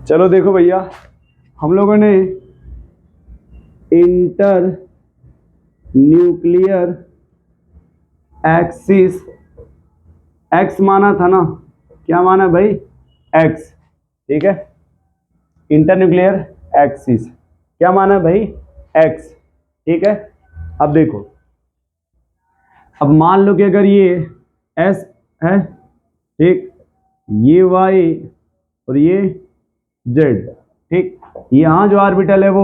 चलो देखो भैया, हम लोगों ने इंटर न्यूक्लियर एक्सिस एक्स माना था ना, क्या माना भाई? एक्स। ठीक है, इंटर न्यूक्लियर एक्सिस क्या माना भाई? एक्स। ठीक है, अब देखो, अब मान लो कि अगर ये एस है, ठीक, ये वाई और ये जेड, ठीक, यहाँ जो ऑर्बिटल है वो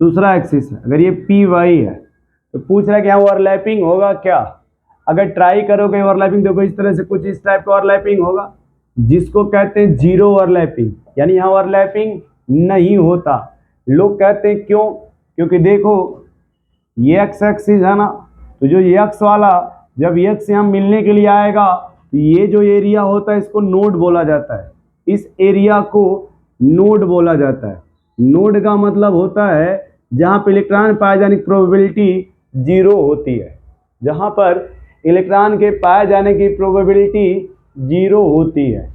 दूसरा एक्सिस है। अगर ये पी वाई है तो पूछ रहा है कि यहाँ ओवरलैपिंग होगा क्या? अगर ट्राई करोगे ओवरलैपिंग, देखो इस तरह से कुछ इस टाइप का ओवरलैपिंग होगा, जिसको कहते हैं जीरो ओवरलैपिंग, यानी यहाँ ओवरलैपिंग नहीं होता। लोग कहते हैं क्यों? क्योंकि देखो ये एक्स एक्सिस है ना, तो जो ये एक्स वाला जब एक्स यहाँ मिलने के लिए आएगा तो ये जो एरिया होता है इसको नोड बोला जाता है। इस एरिया को नोड बोला जाता है। नोड का मतलब होता है जहाँ पर इलेक्ट्रॉन पाए जाने की प्रोबेबिलिटी जीरो होती है। जहाँ पर इलेक्ट्रॉन के पाए जाने की प्रोबेबिलिटी जीरो होती है।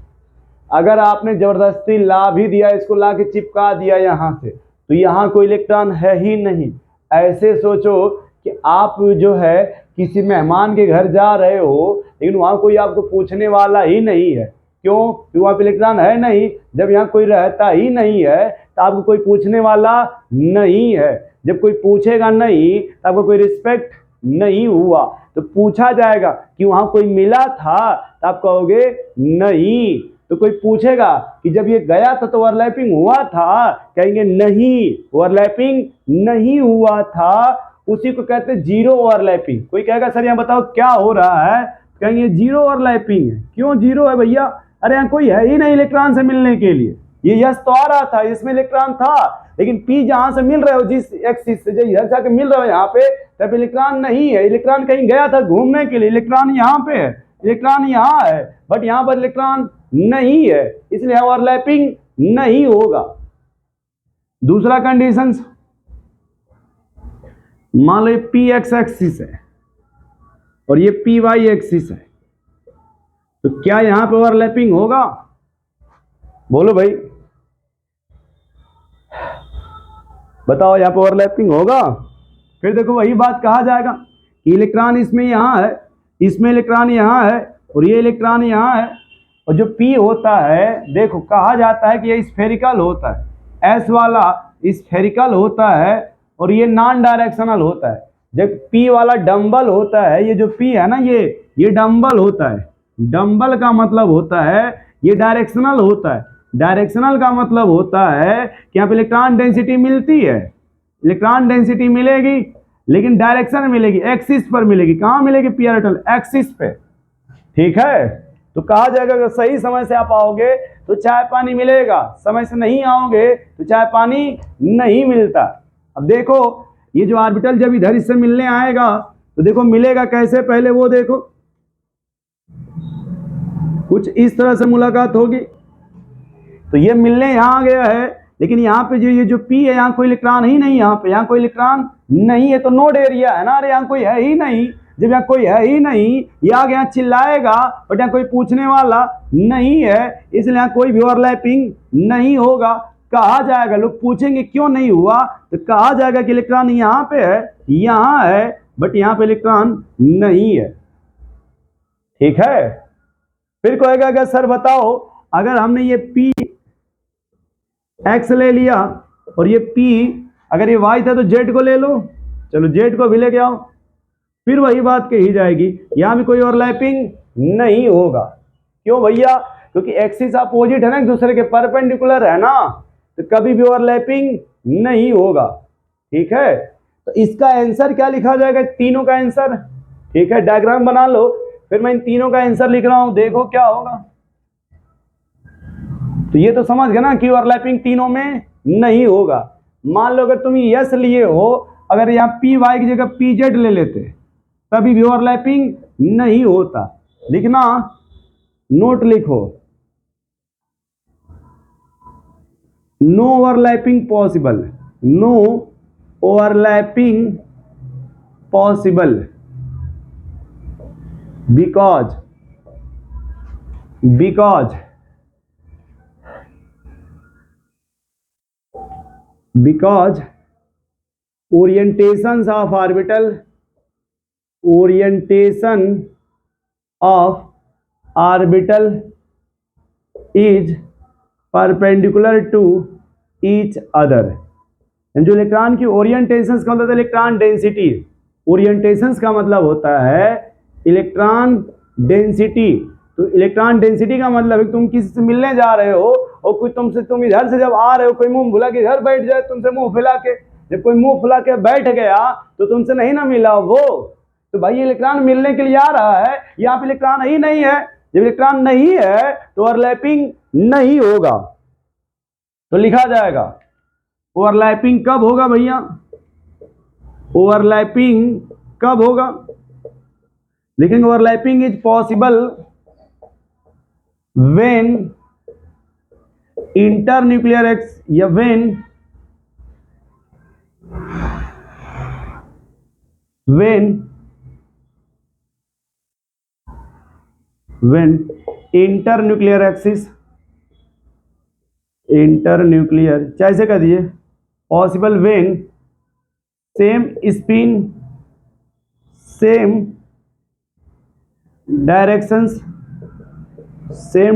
अगर आपने जबरदस्ती ला भी दिया, इसको ला के चिपका दिया यहाँ से, तो यहाँ कोई इलेक्ट्रॉन है ही नहीं। ऐसे सोचो कि आप जो है किसी मेहमान के घर जा रहे हो, लेकिन वहाँ कोई आपको पूछने वाला ही नहीं है। क्यों? क्योंकि वहाँ पे इलेक्ट्रॉन है नहीं। जब यहाँ कोई रहता ही नहीं है तो आपको कोई पूछने वाला नहीं है। जब कोई पूछेगा नहीं तो आपको कोई रिस्पेक्ट नहीं हुआ। तो पूछा जाएगा कि वहाँ कोई मिला था, तो आप कहोगे नहीं। तो कोई पूछेगा कि जब ये गया था तो ओवरलैपिंग हुआ था, कहेंगे नहीं, ओवरलैपिंग नहीं हुआ था। उसी को कहते हैं जीरो ओवरलैपिंग। कोई कहेगा सर यहाँ बताओ क्या हो रहा है, कहेंगे जीरो ओवरलैपिंग है। क्यों जीरो है भैया? अरे यहाँ कोई है ही नहीं इलेक्ट्रॉन से मिलने के लिए। ये यस तो आ रहा था, इसमें इलेक्ट्रॉन था, लेकिन पी जहां से मिल रहे हो, जिस एक्सिस से जो इधर जाके मिल रहे हो यहाँ पे, तब इलेक्ट्रॉन नहीं है। इलेक्ट्रॉन कहीं गया था घूमने के लिए, इलेक्ट्रॉन यहाँ पे है, इलेक्ट्रॉन यहाँ है, बट यहाँ पर इलेक्ट्रॉन नहीं है, इसलिए ओवरलैपिंग नहीं होगा। दूसरा कंडीशन, मान लो पी एक्स एक्सिस है और ये पी वाई एक्सिस है, तो क्या यहां पे ओवरलैपिंग होगा? बोलो भाई, बताओ यहां पे ओवरलैपिंग होगा? फिर देखो वही बात कहा जाएगा कि इलेक्ट्रॉन इसमें यहां है, इसमें इलेक्ट्रॉन यहां है और ये इलेक्ट्रॉन यहां है। और जो पी होता है, देखो कहा जाता है कि ये स्फेरिकल होता है, एस वाला स्फेरिकल होता है और ये नॉन डायरेक्शनल होता है। जब पी वाला डंबल होता है, ये जो पी है ना, ये डंबल होता है। डंबल का मतलब होता है ये डायरेक्शनल होता है। डायरेक्शनल का मतलब होता है कि यहाँ पे इलेक्ट्रॉन डेंसिटी मिलती है, इलेक्ट्रॉन डेंसिटी मिलेगी, लेकिन डायरेक्शन मिलेगी एक्सिस पर मिलेगी। कहाँ मिलेगी? पी ऑर्बिटल एक्सिस पे। ठीक है, तो कहा जाएगा अगर सही समय से आप आओगे तो चाय पानी मिलेगा, समय से नहीं आओगे तो चाय पानी नहीं मिलता। अब देखो ये जो ऑर्बिटल जब इधर इससे मिलने आएगा तो देखो मिलेगा कैसे, पहले वो देखो, कुछ इस तरह से मुलाकात होगी। तो ये मिलने यहाँ गया है, लेकिन यहाँ पे जो ये जो पी है, यहाँ कोई इलेक्ट्रॉन ही नहीं, यहाँ पे यहाँ कोई इलेक्ट्रॉन नहीं है, तो नोड एरिया है ना। अरे यहाँ कोई है ही नहीं। जब यहाँ कोई है ही नहीं, ये आगे यहाँ चिल्लाएगा, बट यहाँ कोई पूछने वाला नहीं है, इसलिए यहाँ कोई भी ओवरलैपिंग नहीं होगा। कहा जाएगा, लोग पूछेंगे क्यों नहीं हुआ, तो कहा जाएगा कि इलेक्ट्रॉन यहाँ पे है, यहाँ है, बट यहाँ पे इलेक्ट्रॉन नहीं है। ठीक है, फिर कहेगा अगर सर बताओ, अगर हमने ये पी एक्स ले लिया और ये पी, अगर ये वाई था तो जेड को ले लो, चलो जेड को भी लेके आओ, फिर वही बात कही जाएगी, यहां भी कोई ओवरलैपिंग नहीं होगा। क्यों भैया? क्योंकि एक्सिस अपोजिट है ना, एक दूसरे के परपेंडिकुलर है ना, तो कभी भी ओवरलैपिंग नहीं होगा। ठीक है, तो इसका आंसर क्या लिखा जाएगा? तीनों का आंसर। ठीक है, डायग्राम बना लो, फिर मैं इन तीनों का आंसर लिख रहा हूं, देखो क्या होगा। तो ये तो समझ गए ना कि ओवरलैपिंग तीनों में नहीं होगा। मान लो अगर तुम यस लिए हो, अगर यहाँ पी वाई की जगह पी जेड ले लेते तभी भी ओवरलैपिंग नहीं होता। लिखना, नोट लिखो, no overlapping possible, no overlapping possible because because orientation of orbital is perpendicular to each other। जो इलेक्ट्रॉन की ओरिएंटेशंस का मतलब इलेक्ट्रॉन डेंसिटी, ओरिएंटेशंस का मतलब होता है इलेक्ट्रॉन डेंसिटी। तो इलेक्ट्रॉन डेंसिटी का मतलब है तुम किसी से मिलने जा रहे हो और कोई तुम इधर से जब आ रहे हो, कोई मुंह फुला के इधर बैठ जाए तुमसे मुंह फुला के, जब कोई मुंह फुला के बैठ गया तो तुमसे नहीं ना मिला वो, तो भाई इलेक्ट्रॉन मिलने के लिए आ रहा है, यहाँ पे इलेक्ट्रॉन ही नहीं है। जब इलेक्ट्रॉन नहीं है तो ओवरलैपिंग नहीं होगा। तो लिखा जाएगा ओवरलैपिंग कब होगा भैया, ओवरलैपिंग कब होगा, लिखेंगे overlapping is possible when internuclear x या व्हेन इंटरन्यूक्लियर एक्सिस, इंटरन्यूक्लियर चाहे से कह दिए possible when same spin same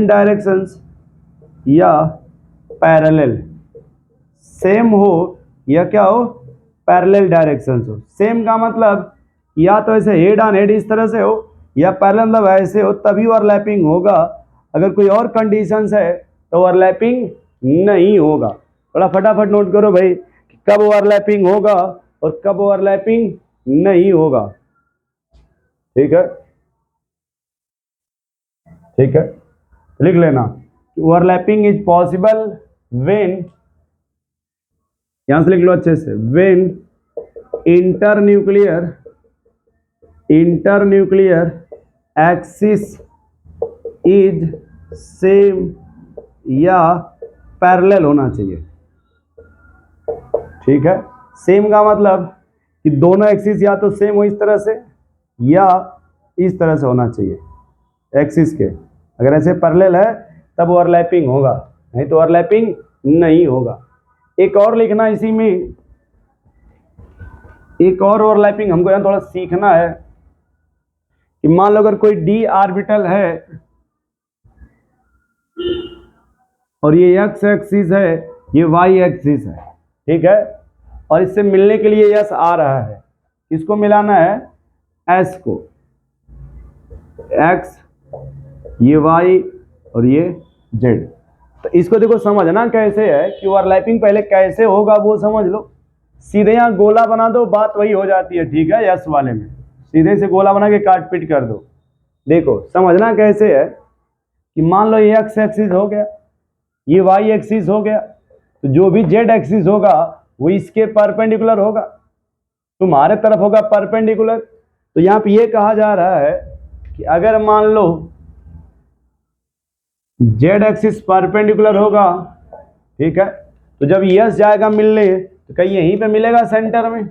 directions या पैरेलल, सेम हो या क्या हो, पैरेलल डायरेक्शंस हो। सेम का मतलब या तो ऐसे हेड ऑन हेड इस तरह से हो या पैरेलल मतलब ऐसे हो, तभी ओवरलैपिंग होगा। अगर कोई और कंडीशंस है तो ओवरलैपिंग नहीं होगा। थोड़ा फटाफट नोट करो भाई कब ओवरलैपिंग होगा और कब ओवरलैपिंग नहीं होगा। ठीक है, ठीक है, लिख लेना ओवरलैपिंग इज पॉसिबल व्हेन, यहां से लिख लो अच्छे से, when internuclear axis is same या पैरेलल होना चाहिए। ठीक है, सेम का मतलब कि दोनों एक्सिस या तो सेम हो इस तरह से या इस तरह से होना चाहिए एक्सिस के। अगर ऐसे पैरेलल है तब ओवरलैपिंग होगा, नहीं तो ओवरलैपिंग नहीं होगा। एक और लिखना इसी में, एक और ओवरलैपिंग हमको यहाँ थोड़ा सीखना है कि मान लो अगर कोई डी ऑर्बिटल है और ये एक्स एक्सिस है, ये वाई एक्सिस है, ठीक है, और इससे मिलने के लिए यस आ रहा है, इसको मिलाना है एस को, एक्स ये वाई और ये जेड। तो इसको देखो समझना कैसे है कि ओवरलैपिंग पहले कैसे होगा वो समझ लो। सीधे यहाँ गोला बना दो, बात वही हो जाती है। ठीक है, यस वाले में सीधे से गोला बना के काट पीट कर दो। देखो समझना कैसे है कि मान लो ये एक्स एक्सिस हो गया, ये वाई एक्सिस हो गया, तो जो भी जेड एक्सिस होगा वो इसके परपेंडिकुलर होगा, तुम्हारे तरफ होगा परपेंडिकुलर। तो यहाँ पे ये कहा जा रहा है कि अगर मान लो जेड एक्सिस परपेंडिकुलर होगा, ठीक है, तो जब यस जाएगा मिलने तो कहीं यहीं पे मिलेगा सेंटर में,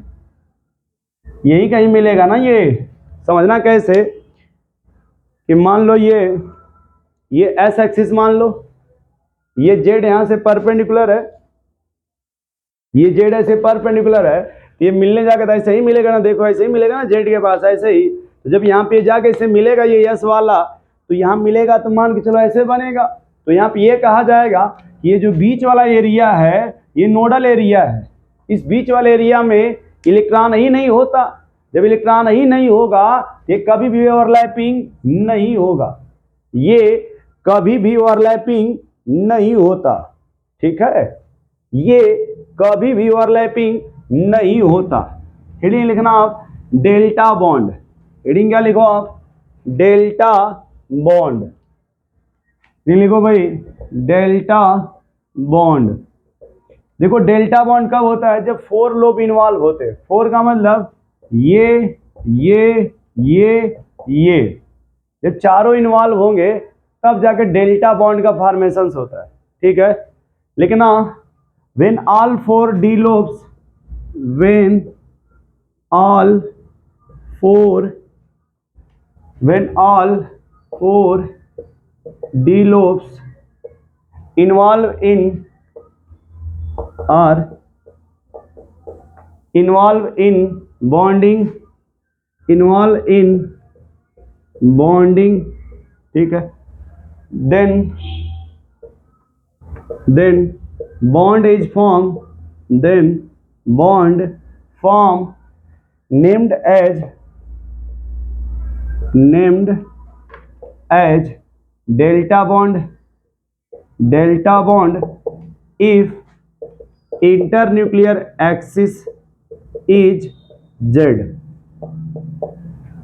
यही कहीं मिलेगा ना। ये समझना कैसे कि मान लो ये एस एक्सिस मान लो, ये जेड यहां से परपेंडिकुलर है, ये जेड ऐसे परपेंडिकुलर है, तो ये मिलने जाकर तो ऐसे ही मिलेगा ना। देखो ऐसे ही मिलेगा ना जेड के पास, ऐसे ही। तो जब यहाँ पे जाके इसे मिलेगा ये यस वाला, तो यहाँ मिलेगा तो मान के चलो ऐसे बनेगा। तो यहाँ पे ये कहा जाएगा कि ये जो बीच वाला एरिया है ये नोडल एरिया है। इस बीच वाले एरिया में इलेक्ट्रॉन ही नहीं होता। जब इलेक्ट्रॉन ही नहीं होगा ये कभी भी ओवरलैपिंग नहीं होगा, ये कभी भी ओवरलैपिंग नहीं होता। ठीक है, ये कभी भी ओवरलैपिंग नहीं होता। हेडिंग लिखना आप डेल्टा बॉन्ड, हेडिंग क्या लिखो आप, डेल्टा बॉन्ड लिखो भाई, डेल्टा बॉन्ड। देखो डेल्टा बॉन्ड कब होता है, जब 4 लोब इन्वॉल्व होते हैं। 4 का मतलब ये जब चारों इन्वॉल्व होंगे तब जाके डेल्टा बॉन्ड का फॉर्मेशन होता है। ठीक है, लेकिन when all 4 d lobes, when all 4 d lobes involve in or involve in bonding, involve in bonding, ठीक है, then bond is formed, then bond form named as delta bond, delta bond if internuclear axis is Z।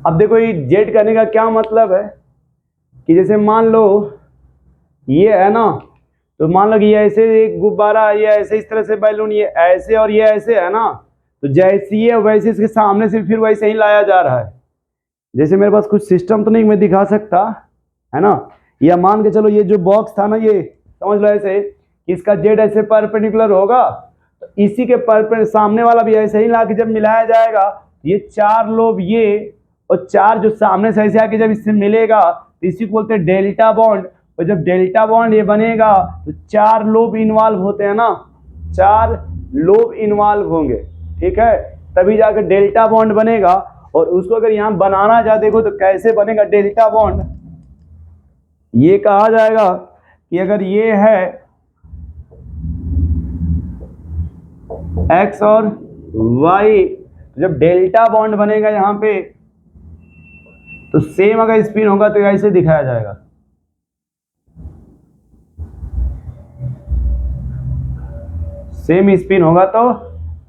अब देखो ये Z करने का क्या मतलब है कि जैसे मान लो ये है ना, तो मान लो कि ये ऐसे एक गुब्बारा, ये ऐसे इस तरह से बैलून, ये ऐसे और ये ऐसे है ना, तो जैसे ये वैसे इसके सामने से फिर वैसे ही लाया जा रहा है। जैसे मेरे पास कुछ सिस्टम तो नहीं मैं दिखा सकता है ना, या मान के चलो ये जो बॉक्स था ना, ये समझ लो ऐसे इसका जेड ऐसे परपेंडिकुलर होगा, तो इसी के सामने वाला भी ऐसे ही ला के जब मिलाया जाएगा, ये चार लोब ये और चार जो सामने से ऐसे आके जब इससे मिलेगा तो इसी को बोलते हैं डेल्टा बॉन्ड। और जब डेल्टा बॉन्ड ये बनेगा तो चार लोब इन्वॉल्व होते हैं ना, चार लोब इन्वॉल्व होंगे, ठीक है, तभी जाकर डेल्टा बॉन्ड बनेगा। और उसको अगर यहाँ बनाना चाहे देखो तो कैसे बनेगा डेल्टा बॉन्ड, ये कहा जाएगा कि अगर ये है x और y, जब डेल्टा बॉन्ड बनेगा यहाँ पे तो सेम अगर स्पिन होगा तो ऐसे दिखाया जाएगा, सेम स्पिन होगा तो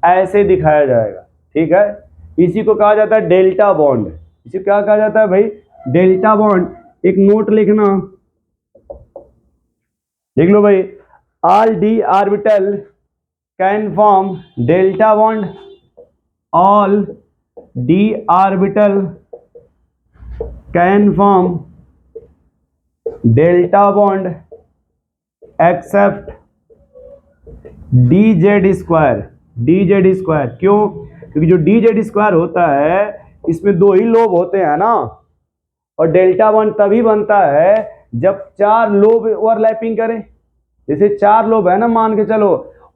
ऐसे दिखाया जाएगा, ठीक है। इसी को कहा जाता है डेल्टा बॉन्ड। इसी को क्या कहा जाता है भाई, डेल्टा बॉन्ड। एक नोट लिखना, देख लो भाई, all D orbital can form delta bond, all D orbital can form delta bond except dz square, dz square. क्यों? क्योंकि जो dz स्क्वायर होता है इसमें दो ही लोब होते हैं ना, और डेल्टा बॉन्ड तभी बनता है जब चार लोब ओवरलैपिंग करें। जैसे चार लोब है ना, मान के चलो,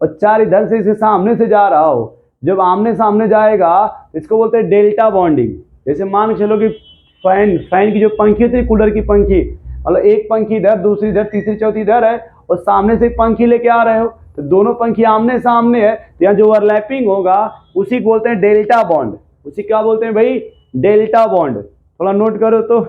और चार इधर से इसे सामने से जा रहा हो, जब आमने सामने जाएगा इसको बोलते हैं डेल्टा बॉन्डिंग। जैसे मान के चलो कि फैन की जो पंखी होती है, कूलर की पंखी, मतलब एक पंखी इधर, दूसरी इधर, तीसरी चौथी इधर है, और सामने से पंखी लेके आ रहे हो, तो दोनों पंखी आमने सामने है, तो यहाँ जो ओवरलैपिंग होगा उसी को बोलते हैं डेल्टा बॉन्ड। उसी क्या बोलते हैं भाई, डेल्टा बॉन्ड। थोड़ा नोट करो तो